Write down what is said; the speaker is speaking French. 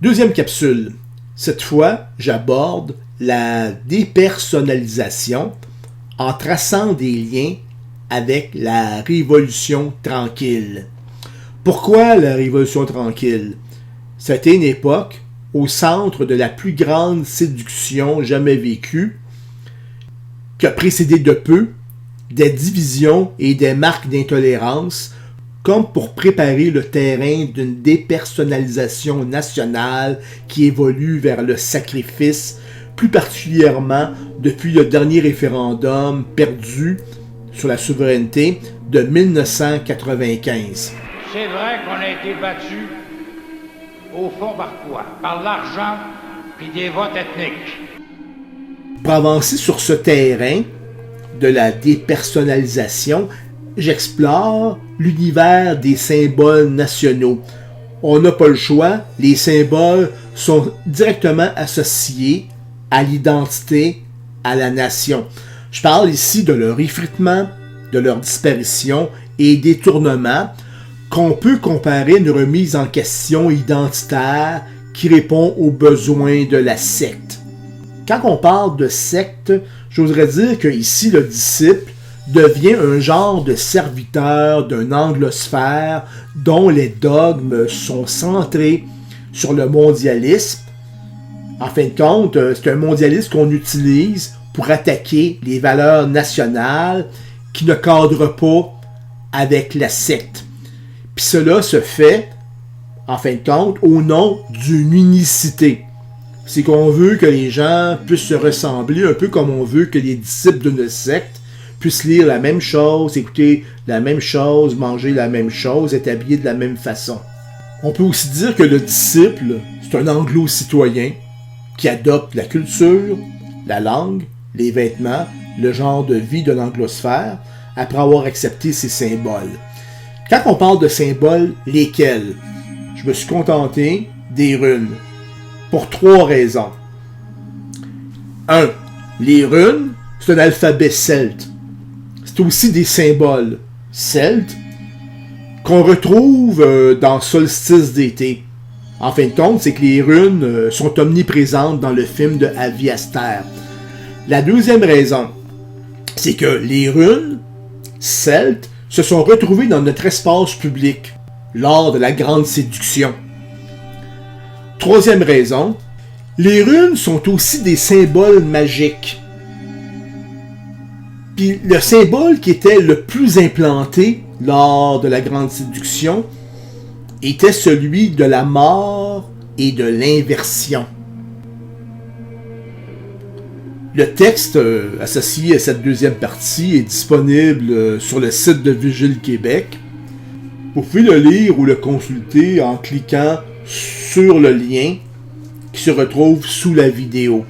Deuxième capsule. Cette fois, j'aborde la dépersonnalisation en traçant des liens avec la Révolution tranquille. Pourquoi la Révolution tranquille? C'était une époque au centre de la plus grande séduction jamais vécue, qui a précédé de peu des divisions et des marques d'intolérance, comme pour préparer le terrain d'une dépersonnalisation nationale qui évolue vers le sacrifice, plus particulièrement depuis le dernier référendum perdu sur la souveraineté de 1995. C'est vrai qu'on a été battu, au fond, par quoi? Par l'argent et des votes ethniques. Pour avancer sur ce terrain de la dépersonnalisation, j'explore l'univers des symboles nationaux. On n'a pas le choix, les symboles sont directement associés à l'identité, à la nation. Je parle ici de leur effritement, de leur disparition et détournement qu'on peut comparer à une remise en question identitaire qui répond aux besoins de la secte. Quand on parle de secte, j'oserais dire que ici le disciple devient un genre de serviteur d'un anglosphère dont les dogmes sont centrés sur le mondialisme. En fin de compte, c'est un mondialisme qu'on utilise pour attaquer les valeurs nationales qui ne cadrent pas avec la secte. Puis cela se fait, en fin de compte, au nom d'une unicité. C'est qu'on veut que les gens puissent se ressembler, un peu comme on veut que les disciples d'une secte puissent lire la même chose, écouter la même chose, manger la même chose, être habillés de la même façon. On peut aussi dire que le disciple, c'est un anglo-citoyen qui adopte la culture, la langue, les vêtements, le genre de vie de l'anglosphère, après avoir accepté ses symboles. Quand on parle de symboles, lesquels? Je me suis contenté des runes. Pour 3 raisons. 1. Les runes, c'est un alphabet celte. C'est aussi des symboles celtes qu'on retrouve dans Solstice d'été. En fin de compte, c'est que les runes sont omniprésentes dans le film de Avi Aster. La deuxième raison, c'est que les runes celtes se sont retrouvées dans notre espace public lors de la Grande Séduction. Troisième raison, les runes sont aussi des symboles magiques. Puis le symbole qui était le plus implanté lors de la Grande Séduction était celui de la mort et de l'inversion. Le texte associé à cette deuxième partie est disponible sur le site de Vigile Québec. Vous pouvez le lire ou le consulter en cliquant sur le lien qui se retrouve sous la vidéo.